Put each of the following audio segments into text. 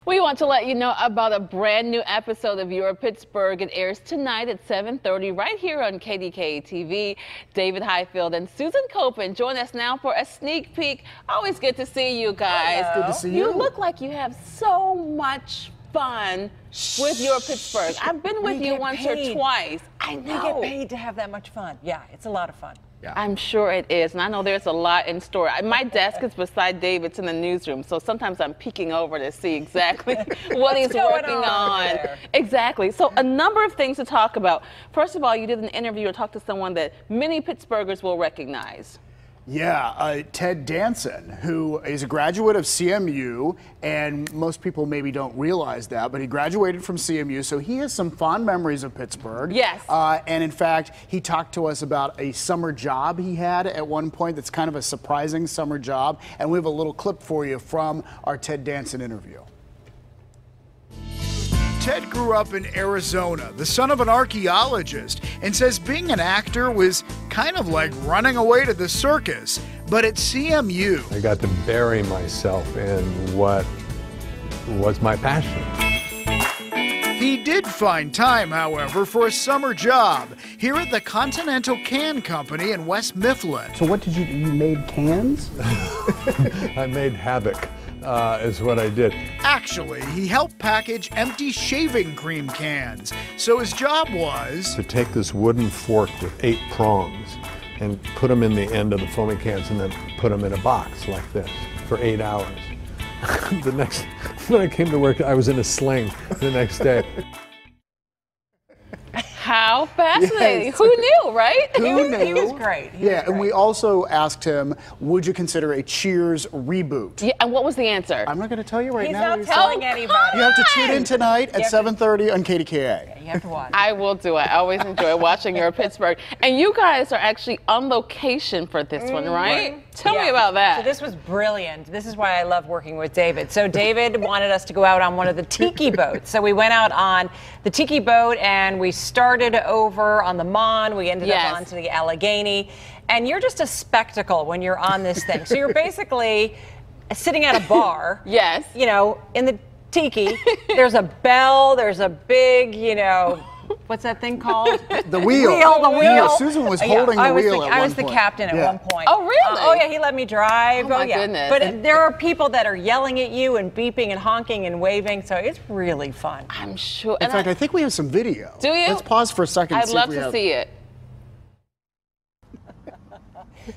We want to let you know about a brand new episode of Your Pittsburgh. It airs tonight at 7:30 right here on KDKA-TV. David Highfield and Susan Koeppen join us now for a sneak peek. Always good to see you guys. Hello. Good to see you. You look like you have so much fun with Your Pittsburgh. I've been with you once or twice. I know. We get paid to have that much fun. Yeah, it's a lot of fun. Yeah. I'm sure it is, and I know there's a lot in store. My desk is beside David's in the newsroom, so sometimes I'm peeking over to see exactly what he's working on. Exactly. So a number of things to talk about. First of all, you did an interview or talked to someone that many Pittsburghers will recognize. Yeah, Ted Danson, who is a graduate of CMU, and most people maybe don't realize that, but he graduated from CMU, so he has some fond memories of Pittsburgh. Yes. And in fact, he talked to us about a summer job he had at one point that's kind of a surprising summer job, and we have a little clip for you from our Ted Danson interview. Ted grew up in Arizona, the son of an archaeologist, and says being an actor was kind of like running away to the circus. But at CMU, I got to bury myself in what was my passion. He did find time, however, for a summer job here at the Continental Can Company in West Mifflin. So what did you made cans? I made havoc. Is what I did. Actually, he helped package empty shaving cream cans. So his job was to take this wooden fork with 8 prongs and put them in the end of the foaming cans and then put them in a box like this for 8 hours. When I came to work, I was in a sling the next day. How fascinating. Yes. Who knew, right? Who knew? He was great. And we also asked him, would you consider a Cheers reboot? Yeah, and what was the answer? I'm not going to tell you right now. He's not telling anybody. You have to tune in tonight at 7:30 on KDKA. You have to watch. I will do it. I always enjoy watching Your Pittsburgh. And you guys are actually on location for this one, right? Tell me about that. So this was brilliant. This is why I love working with David. So David wanted us to go out on one of the tiki boats. So we went out on the tiki boat and we started over on the Mon. We ended up onto the Allegheny. And you're just a spectacle when you're on this thing. So you're basically sitting at a bar. Yes. You know, in the tiki. There's a bell. There's a big, what's that thing called? The wheel. The wheel. Yeah, Susan was holding the wheel at one point. I was the captain at one point. Oh, really? Oh, yeah, he let me drive. Oh, my goodness. But there are people that are yelling at you and beeping and honking and waving, so it's really fun. I'm sure. In fact, I think we have some video. Do you? Let's pause for a second. I'd love to see it.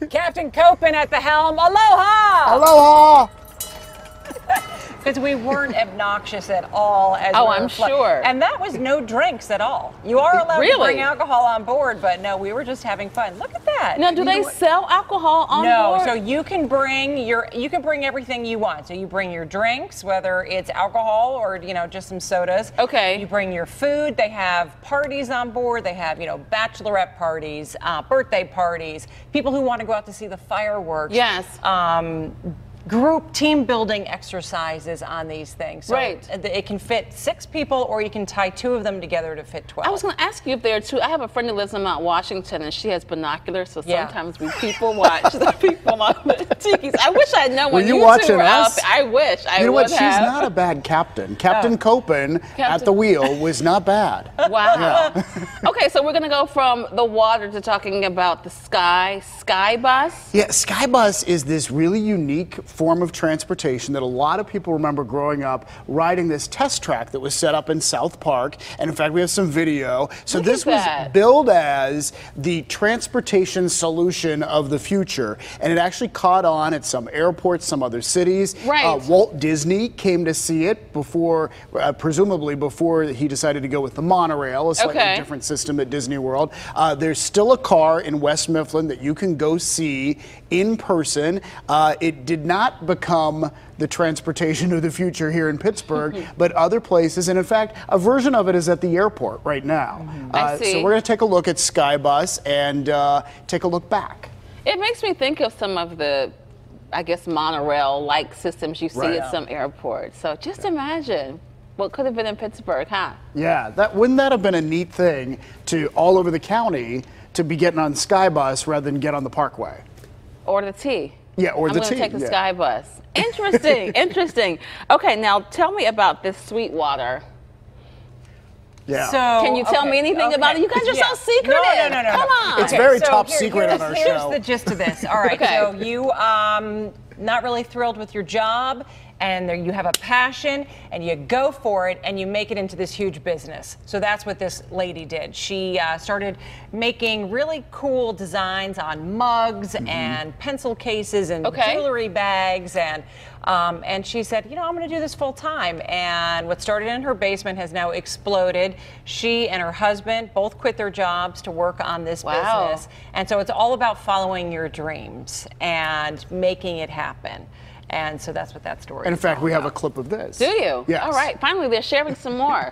Captain Koeppen at the helm. Aloha! Aloha! Because we weren't obnoxious at all. I'm sure. And that was no drinks at all. You are allowed to bring alcohol on board, but no, we were just having fun. Look at that. Now, do they sell alcohol on board? No, so you can bring everything you want. So you bring your drinks, whether it's alcohol or just some sodas. Okay. You bring your food. They have parties on board. They have bachelorette parties, birthday parties, people who want to go out to see the fireworks. Yes. Group team building exercises on these things. So right. It can fit 6 people, or you can tie 2 of them together to fit 12. I was going to ask you if there are 2. I have a friend who lives in Mount Washington, and she has binoculars, so sometimes we people watch the people on the tikis. I wish I'd known when you 2 were up. I wish I would have. You know what? She's not a bad captain. Captain Koeppen at the wheel was not bad. Wow. Yeah. Okay, so we're going to go from the water to talking about the sky bus. Yeah, sky bus is this really unique form of transportation that a lot of people remember growing up riding this test track that was set up in South Park. And in fact, we have some video. So this was billed as the transportation solution of the future. And it actually caught on at some airports, some other cities. Right. Walt Disney came to see it before, presumably before he decided to go with the monorail, a slightly different system at Disney World. There's still a car in West Mifflin that you can go see in person. It did not become the transportation of the future here in Pittsburgh, but other places. And in fact, a version of it is at the airport right now. I see. So we're going to take a look at Skybus and take a look back. It makes me think of some of the, I guess, monorail-like systems you see at some airports. So just imagine what could have been in Pittsburgh, huh? Yeah, wouldn't that have been a neat thing to all over the county to be getting on Skybus rather than get on the Parkway? Or the T. Yeah, or I'm the going team. to take the Sky Bus. Interesting, interesting. Okay, now tell me about this Sweetwater. Yeah. So, Can you tell me anything about it? You guys are so secretive. No. Come on. It's very top secret on our Here's show. the gist of this. All right, so you not really thrilled with your job, and there you have a passion, and you go for it, and you make it into this huge business. So that's what this lady did. She started making really cool designs on mugs and pencil cases and jewelry bags, and she said, you know, I'm going to do this full time. And what started in her basement has now exploded. She and her husband both quit their jobs to work on this business. And so it's all about following your dreams and making it happen. And so that's what that story is. And in fact, we have a clip of this. Do you? Yes. All right. Finally, they're sharing some more.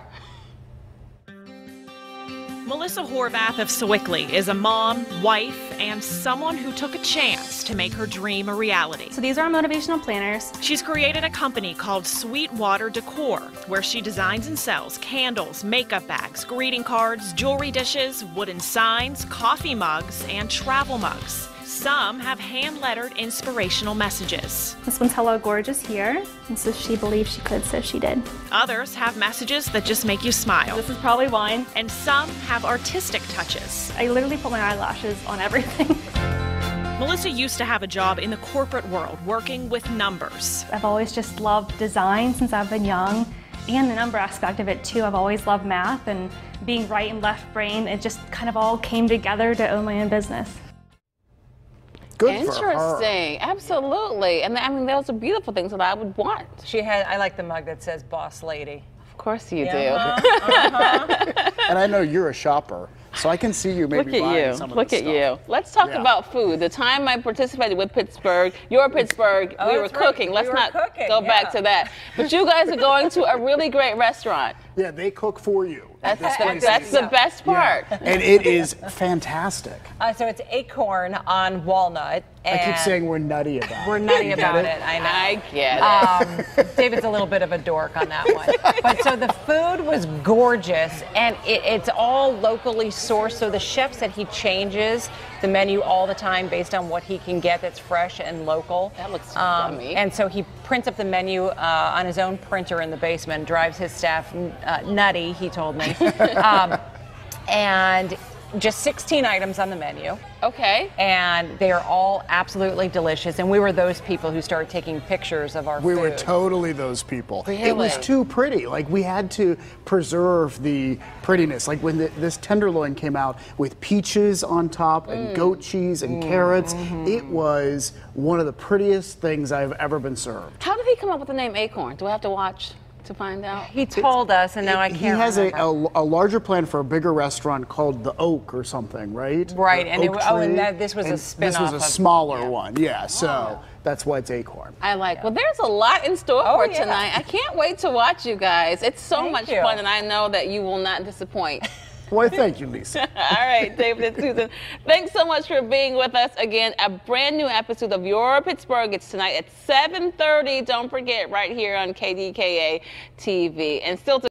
Melissa Horvath of Sewickley is a mom, wife, and someone who took a chance to make her dream a reality. So these are our motivational planners. She's created a company called Sweetwater Decor, where she designs and sells candles, makeup bags, greeting cards, jewelry dishes, wooden signs, coffee mugs, and travel mugs. Some have hand-lettered inspirational messages. This one's Hello Gorgeous here. And so she believed she could, so she did. Others have messages that just make you smile. This is probably wine. And some have artistic touches. I literally put my eyelashes on everything. Melissa used to have a job in the corporate world working with numbers. I've always just loved design since I've been young, and the number aspect of it too. I've always loved math and being right and left brain. It just kind of all came together to own my own business. Good for her. Interesting. Absolutely. And I mean, those are beautiful things that I would want. I like the mug that says Boss Lady. Of course you do. And I know you're a shopper, so I can see you maybe buying some of Look this at stuff. you. Let's talk about food. The time I participated with Pittsburgh, your Pittsburgh, we were cooking. Let's not go back to that. But you guys are going to a really great restaurant. Yeah, they cook for you. That's the best part. Yeah. And it is fantastic. So it's Acorn on Walnut. I keep saying we're nutty about it. We're nutty about it. I know. I get it. David's a little bit of a dork on that one. But so the food was gorgeous, and it's all locally sourced. So the chef said he changes the menu all the time based on what he can get that's fresh and local. That looks yummy. And so he prints up the menu on his own printer in the basement, drives his staff nutty, he told me. And just 16 items on the menu. Okay. And they are all absolutely delicious. And we were those people who started taking pictures of our food. We were totally those people. Really? It was too pretty. Like, we had to preserve the prettiness. Like when this tenderloin came out with peaches on top and goat cheese and carrots, it was one of the prettiest things I've ever been served. How did he come up with the name Acorn? Do I have to watch to find out? He told us, and now I can't remember. He has a larger plan for a bigger restaurant called the Oak or something, right? Right, The and Oak Tree. this was a spin-off. This was a smaller one, yeah. So that's why it's Acorn. I like. Well, there's a lot in store for tonight. I can't wait to watch you guys. It's so much fun, and I know that you will not disappoint. Well, thank you, Lisa. All right, David and Susan, thanks so much for being with us again. A brand new episode of Your Pittsburgh. It's tonight at 7:30. Don't forget, right here on KDKA-TV. And still to